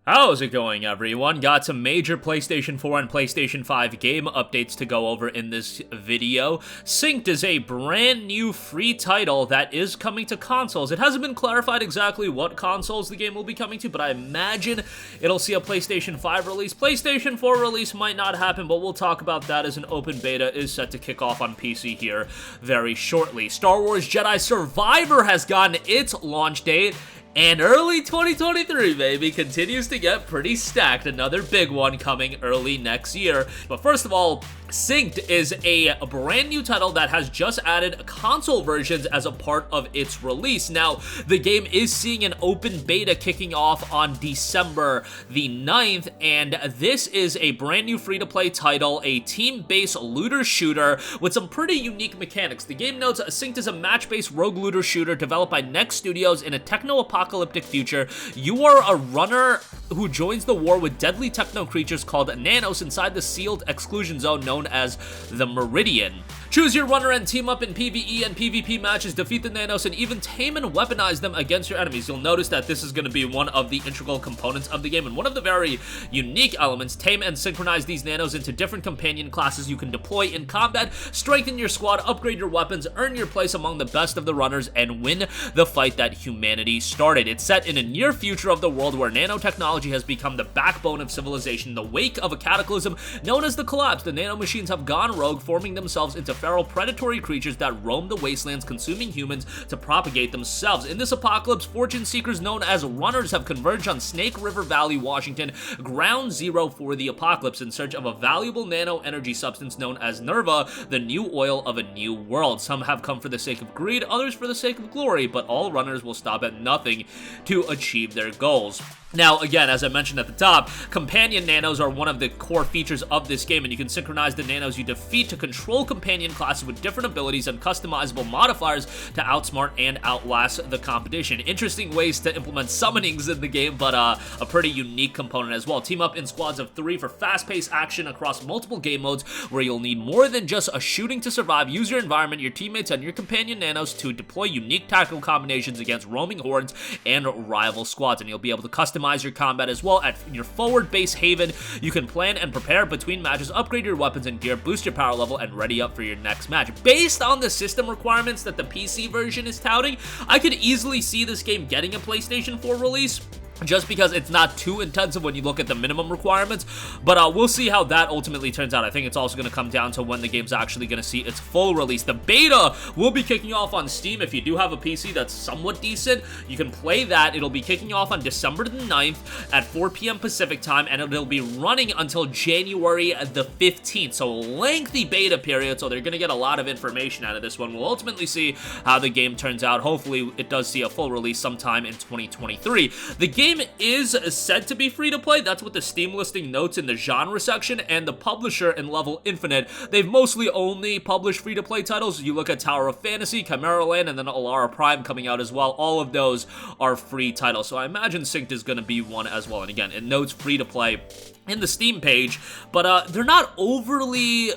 How's it going, everyone? Got some major PlayStation 4 and PlayStation 5 game updates to go over in this video. Synced is a brand new free title that is coming to consoles. It hasn't been clarified exactly what consoles the game will be coming to, but I imagine it'll see a PlayStation 5 release. PlayStation 4 release might not happen, but we'll talk about that as an open beta is set to kick off on PC here very shortly. Star Wars Jedi Survivor has gotten its launch date. And early 2023, baby, continues to get pretty stacked. Another big one coming early next year. But first of all, Synced is a brand new title that has just added console versions as a part of its release. Now, the game is seeing an open beta kicking off on December the 9th, and this is a brand new free-to-play title, a team-based looter shooter with some pretty unique mechanics. The game notes Synced is a match-based rogue looter shooter developed by Next Studios in a techno-apocalyptic future. You are a runner who joins the war with deadly techno creatures called Nanos inside the sealed exclusion zone known as the Meridian. Choose your runner and team up in PvE and PvP matches, defeat the Nanos, and even tame and weaponize them against your enemies. You'll notice that this is going to be one of the integral components of the game, and one of the very unique elements. Tame and synchronize these Nanos into different companion classes you can deploy in combat, strengthen your squad, upgrade your weapons, earn your place among the best of the runners, and win the fight that humanity started. It's set in a near future of the world where nanotechnology has become the backbone of civilization. In the wake of a cataclysm known as the Collapse, the nano machines have gone rogue, forming themselves into feral predatory creatures that roam the wastelands, consuming humans to propagate themselves. In this apocalypse, fortune seekers known as runners have converged on Snake River Valley, Washington, ground zero for the apocalypse, in search of a valuable nano energy substance known as Nerva, the new oil of a new world. Some have come for the sake of greed, others for the sake of glory, but all runners will stop at nothing to achieve their goals. Now, again, as I mentioned at the top, companion nanos are one of the core features of this game, and you can synchronize the nanos you defeat to control companion classes with different abilities and customizable modifiers to outsmart and outlast the competition. Interesting ways to implement summonings in the game, but a pretty unique component as well. Team up in squads of 3 for fast-paced action across multiple game modes where you'll need more than just a shooting to survive. Use your environment, your teammates, and your companion nanos to deploy unique tactical combinations against roaming hordes and rival squads, and you'll be able to customize your combat as well. At your forward base haven, you can plan and prepare between matches, upgrade your weapons and gear, boost your power level, and ready up for your next match. Based on the system requirements that the PC version is touting, I could easily see this game getting a PlayStation 4 release, just because it's not too intensive when you look at the minimum requirements, but we'll see how that ultimately turns out. I think it's also going to come down to when the game's actually going to see its full release. The beta will be kicking off on Steam. If you do have a PC that's somewhat decent, you can play that. It'll be kicking off on December the 9th at 4 p.m. Pacific time, and it'll be running until January the 15th, so a lengthy beta period, so they're going to get a lot of information out of this one. We'll ultimately see how the game turns out. Hopefully, it does see a full release sometime in 2023. The game is said to be free to play. That's what the Steam listing notes in the genre section, and the publisher in Level Infinite, they've mostly only published free to play titles. You look at Tower of Fantasy, Chimera Land, and then Alara Prime coming out as well. All of those are free titles, so I imagine Synced is going to be one as well. And again, it notes free to play in the Steam page, but they're not overly,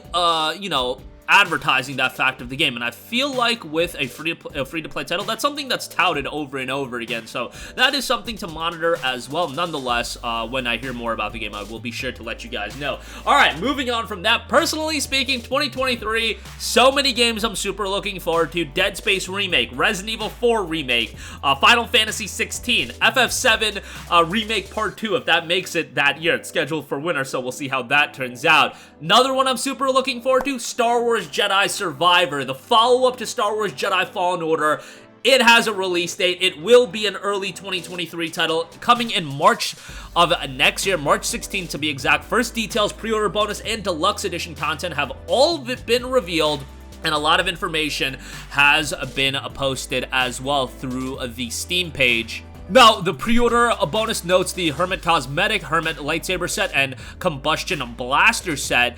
advertising that fact of the game, and I feel like with a free-to-play title, that's something that's touted over and over again, so that is something to monitor as well. Nonetheless, when I hear more about the game, I will be sure to let you guys know. Alright, moving on from that, personally speaking, 2023, so many games I'm super looking forward to. Dead Space Remake, Resident Evil 4 Remake, Final Fantasy 16, FF7 Remake Part 2, if that makes it that year. It's scheduled for winter, so we'll see how that turns out. Another one I'm super looking forward to, Star Wars Jedi Survivor, the follow-up to Star Wars Jedi Fallen Order. It has a release date. It will be an early 2023 title coming in March of next year, March 16th to be exact. First details, pre-order bonus, and deluxe edition content have all been revealed, and a lot of information has been posted as well through the Steam page. Now, the pre-order bonus notes the Hermit Cosmetic, Hermit Lightsaber set, and Combustion Blaster set.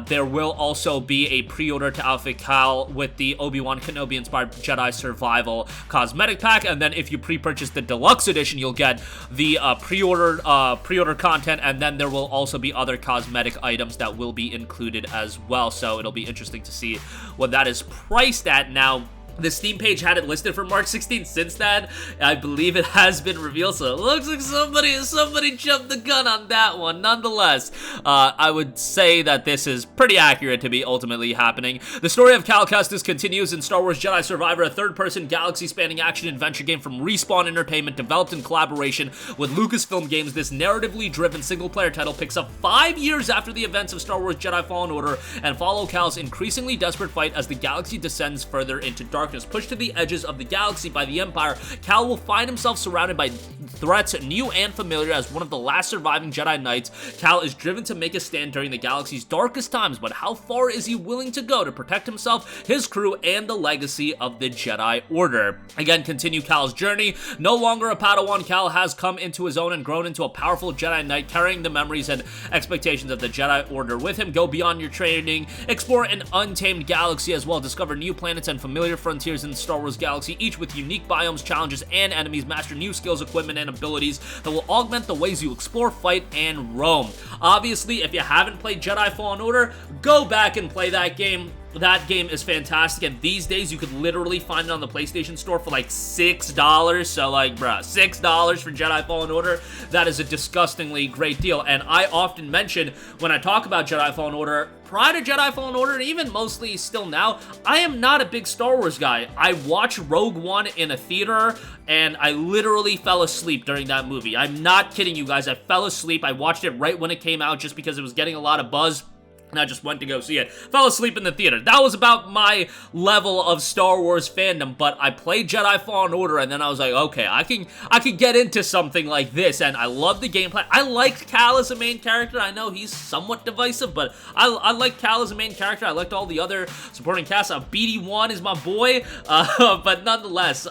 There will also be a pre-order to outfit Cal with the Obi-Wan Kenobi-inspired Jedi Survival Cosmetic Pack, and then if you pre-purchase the Deluxe Edition, you'll get the pre-order content, and then there will also be other cosmetic items that will be included as well, so it'll be interesting to see what that is priced at. Now, The Steam page had it listed for March 16th. Since then, I believe it has been revealed, so it looks like somebody jumped the gun on that one. Nonetheless, I would say that this is pretty accurate to be ultimately happening. The story of Cal Kestis continues in Star Wars Jedi Survivor, a third-person galaxy-spanning action-adventure game from Respawn Entertainment, developed in collaboration with Lucasfilm Games. This narratively-driven single-player title picks up 5 years after the events of Star Wars Jedi Fallen Order and follow Cal's increasingly desperate fight as the galaxy descends further into darkness. Pushed to the edges of the galaxy by the Empire, Cal will find himself surrounded by threats new and familiar. As one of the last surviving Jedi Knights, Cal is driven to make a stand during the galaxy's darkest times, but how far is he willing to go to protect himself, his crew, and the legacy of the Jedi Order? Again, continue Cal's journey. No longer a Padawan, Cal has come into his own and grown into a powerful Jedi Knight, carrying the memories and expectations of the Jedi Order with him. Go beyond your training, explore an untamed galaxy as well, discover new planets and familiar frontiers in the Star Wars galaxy, each with unique biomes, challenges, and enemies. Master new skills, equipment, and abilities that will augment the ways you explore, fight, and roam. Obviously, if you haven't played Jedi Fallen Order, go back and play that game. That game is fantastic, and these days you could literally find it on the PlayStation Store for like $6. So like, bruh, $6 for Jedi Fallen Order, that is a disgustingly great deal. And I often mention when I talk about Jedi Fallen Order, prior to Jedi Fallen Order, and even mostly still now, I am not a big Star Wars guy. I watched Rogue One in a theater, and I literally fell asleep during that movie. I'm not kidding you guys, I fell asleep. I watched it right when it came out just because it was getting a lot of buzz, and I just went to go see it. Fell asleep in the theater. That was about my level of Star Wars fandom, but I played Jedi Fallen Order, and then I was like, okay, I can get into something like this, and I love the gameplay. I liked Cal as a main character. I know he's somewhat divisive, but I like Cal as a main character. I liked all the other supporting cast. BD1 is my boy, but nonetheless,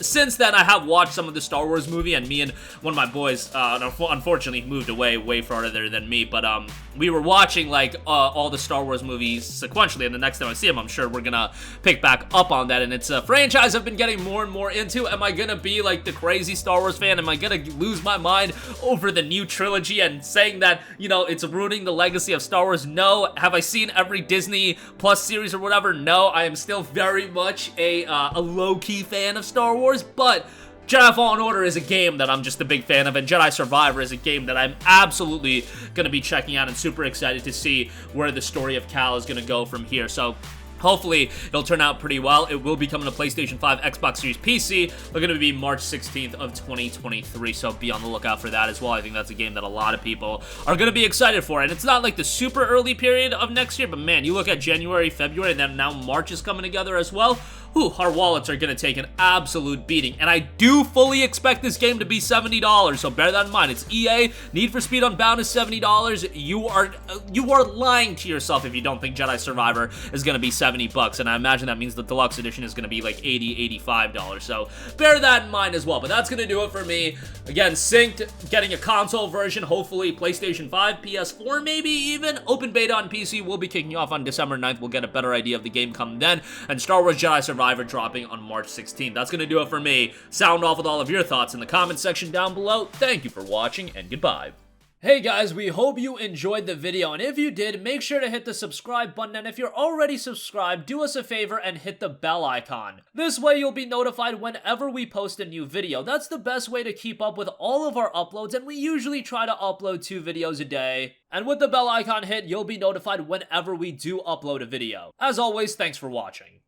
since then, I have watched some of the Star Wars movie, and me and one of my boys, unfortunately, moved away way farther than me, but we were watching, like, all the Star Wars movies sequentially, and the next time I see him, I'm sure we're gonna pick back up on that, and it's a franchise I've been getting more and more into. Am I gonna be like the crazy Star Wars fan? Am I gonna lose my mind over the new trilogy and saying that, you know, it's ruining the legacy of Star Wars? No. Have I seen every Disney Plus series or whatever? No. I am still very much a low-key fan of Star Wars, but Jedi Fallen Order is a game that I'm just a big fan of, and Jedi Survivor is a game that I'm absolutely going to be checking out and super excited to see where the story of Cal is going to go from here. So hopefully it'll turn out pretty well. It will be coming to PlayStation 5, Xbox Series, PC. They're going to be March 16th of 2023, so be on the lookout for that as well. I think that's a game that a lot of people are going to be excited for, and it's not like the super early period of next year, but man, you look at January, February, and then now March is coming together as well. Whew, our wallets are going to take an absolute beating, and I do fully expect this game to be $70, so bear that in mind. It's EA. Need for Speed Unbound is $70. You are lying to yourself if you don't think Jedi Survivor is going to be $70, and I imagine that means the deluxe edition is going to be like $80, $85, so bear that in mind as well. But that's going to do it for me. Again, synced, getting a console version, hopefully PlayStation 5, PS4, maybe even. Open beta on PC will be kicking off on December 9th. We'll get a better idea of the game come then, and Star Wars Jedi Survivor dropping on March 16th. That's going to do it for me. Sound off with all of your thoughts in the comment section down below. Thank you for watching, and goodbye. Hey guys, we hope you enjoyed the video, and if you did, make sure to hit the subscribe button, and if you're already subscribed, do us a favor and hit the bell icon. This way you'll be notified whenever we post a new video. That's the best way to keep up with all of our uploads, and we usually try to upload 2 videos a day. And with the bell icon hit, you'll be notified whenever we do upload a video. As always, thanks for watching.